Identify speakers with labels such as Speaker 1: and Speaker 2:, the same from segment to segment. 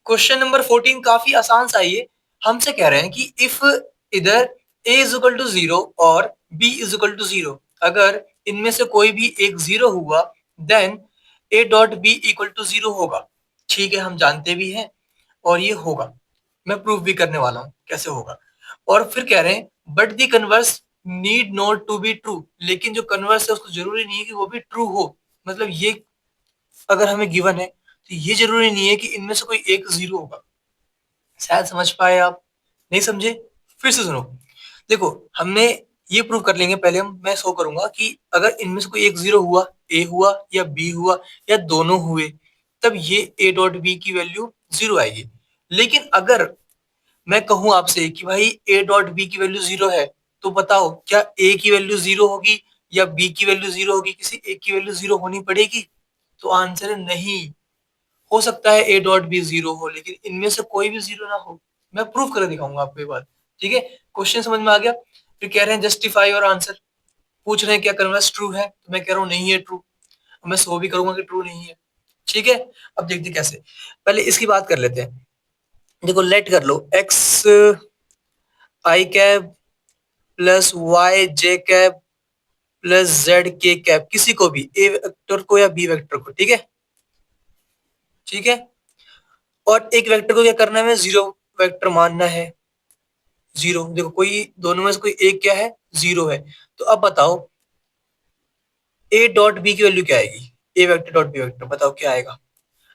Speaker 1: Question number 14 काफी आसान सा है। हमसे कह रहे हैं कि इफ इधर a इज इक्वल टू 0 और b इज इक्वल टू 0, अगर इनमें से कोई भी एक 0 हुआ then a dot b equal to 0 होगा। ठीक है, हम जानते भी हैं और ये होगा, मैं प्रूफ भी करने वाला हूँ कैसे होगा। और फिर कह रहे हैं but the converse need not to be true, लेकिन जो कन्वर्स है उसको जरूरी नहीं है कि वो भी ट्रू हो। मतलब ये अगर हमें गिवन है तो ये जरूरी नहीं है कि इनमें से कोई एक 0 होगा। शायद समझ पाए आप, नहीं समझे? फिर से सुनो। देखो, हमने ये प्रूव कर लेंगे। पहले मैं शो करूंगा कि अगर इनमें से कोई एक 0 हुआ, ए हुआ या बी हुआ या दोनों हुए, तब ये ए डॉट बी की वैल्यू 0 आएगी। लेकिन अगर मैं कहूं आपसे कि भाई ए डॉट बी की वैल्यू 0 है, तो बताओ क्या ए की वैल्यू 0 होगी या बी की वैल्यू 0 होगी? किसी एक की वैल्यू 0 होनी पड़ेगी। तो आंसर है नहीं। हो सकता है ए डॉट बी 0 हो, लेकिन इनमें से कोई भी 0 ना हो। मैं प्रूफ कर दिखाऊंगा आपको ये बात। ठीक है, क्वेश्चन समझ में आ गया? फिर कह रहे हैं जस्टिफाई और आंसर। पूछ रहे हैं क्या कन्वर्स ट्रू है, तो मैं कह रहा हूँ नहीं है ट्रू। मैं शो भी करूंगा कि ट्रू नहीं है। ठीक है, अब देखते कैसे। पहले इसकी बात कर लेते हैं। देखो, लेट कर लो एक्स आई कैप प्लस वाई जे कैप प्लस जेड के कैप, किसी को भी, ए वेक्टर को या बी वेक्टर को। ठीक है, ठीक है। और एक वेक्टर को क्या करना है, जीरो वेक्टर मानना है। जीरो, देखो कोई दोनों में से कोई एक क्या है, 0 है। तो अब बताओ ए डॉट बी की वैल्यू क्या आएगी, ए वेक्टर डॉट बी वेक्टर, बताओ क्या आएगा।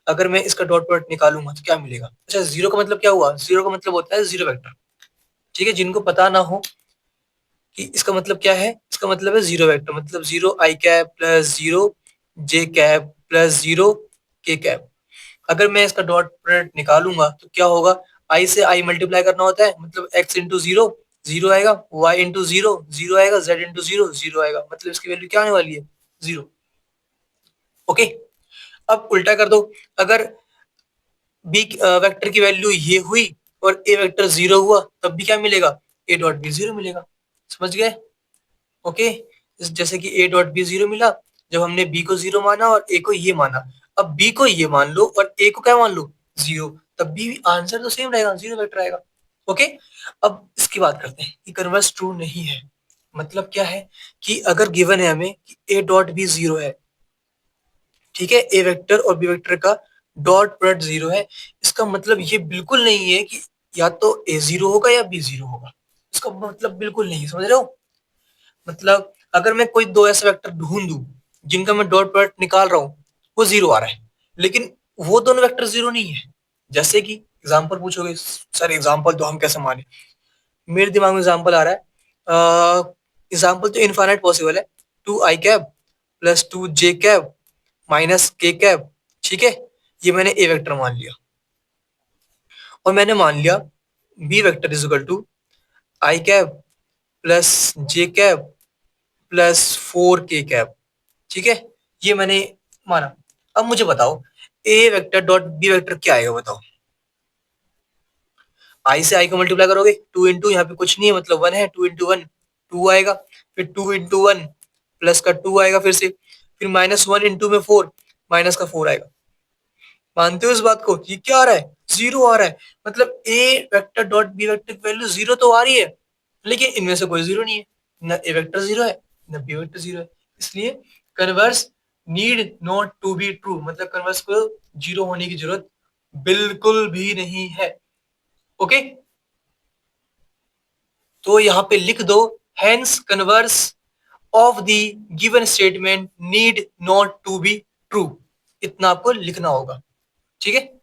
Speaker 1: अगर मैं इसका डॉट प्रोडक्ट निकालूंगा तो क्या मिलेगा? अच्छा, 0 का मतलब क्या हुआ? 0 का मतलब होता है 0 वेक्टर। ठीक है, जिनको पता ना हो कि इसका मतलब क्या है, इसका मतलब है 0 वेक्टर, मतलब 0 आई कैप प्लस 0 जे कैप प्लस 0 के कैप। अगर मैं इसका डॉट प्रोडक्ट निकालूंगा तो क्या होगा? आई से आई मल्टीप्लाई करना होता है, मतलब एक्स इंटू जीरो, 0 आएगा, वाई इंटू जीरो, 0 आएगा, जेड इंटू जीरो, 0 आएगा। मतलब इसकी वैल्यू क्या आने वाली है? 0। ओके, अब उल्टा कर दो। अगर बी वेक्टर की वैल्यू ये हुई और ए वेक्टर 0 हुआ, तब भी क्या मिलेगा? ए डॉट बी 0 मिलेगा। समझ गए? ओके, जैसे कि ए डॉट बी 0 मिला जब हमने बी को 0 माना और ए को ये माना। अब बी को ये मान लो और ए को क्या मान लो? 0, तब भी आंसर तो सेम रहेगा, 0 वेक्टर आएगा। ओके, अब इसकी बात करते हैं कि कन्वर्स ट्रू नहीं है। मतलब क्या है कि अगर गिवन है हमें कि ए डॉट बी 0 है, ठीक है, ए वेक्टर और बी वेक्टर का डॉट प्रोडक्ट 0 है, इसका मतलब ये बिल्कुल नहीं है कि या तो ए 0 होगा या बी 0 होगा। इसका मतलब बिल्कुल नहीं, समझ रहे हो? मतलब अगर मैं कोई दो ऐसे वेक्टर ढूंढ दूं जिनका मैं डॉट प्रोडक्ट निकाल रहा हूँ, वो 0 आ रहा है, लेकिन वो दोनों वेक्टर 0 नहीं है। जैसे कि एग्जांपल पूछोगे, सर एग्जांपल तो हम कैसे माने? मेरे दिमाग में एग्जांपल आ रहा है। एग्जांपल तो इनफाइनाइट पॉसिबल है। 2 आई कैप प्लस 2 जे कैप माइनस के कैप। ठीक है, ये मैंने ए वेक्टर मान लिया और मैंने मान लिया b vector is equal to i cap plus j cap plus 4 k cap. ठीक है, ये मैंने माना। अब मुझे बताओ ए वेक्टर डॉट बी वेक्टर क्या आएगा, बताओ। आई से आई को मल्टीप्लाई करोगे, 2 इंटू, यहाँ पे कुछ नहीं है मतलब 1 है, 2 इंटू 1 2 आएगा, फिर 2 इंटू 1 प्लस का 2 आएगा, फिर माइनस 1 इंटू में 4, माइनस का 4 आएगा। मानते हो इस बात को? ये क्या आ रहा है? 0 आ रहा है। मतलब ए वेक्टर डॉट बी वेक्टर की वैल्यू 0 तो आ रही है, लेकिन इनमें से कोई 0 नहीं है। न ए वेक्टर 0 है, न बी वेक्टर 0 है। इसलिए converse need not to be true, मतलब कन्वर्स को 0 होने की जरूरत बिल्कुल भी नहीं है। ओके, तो यहाँ पे लिख दो hence converse of the given statement need not to be true. इतना आपको लिखना होगा। ठीक है।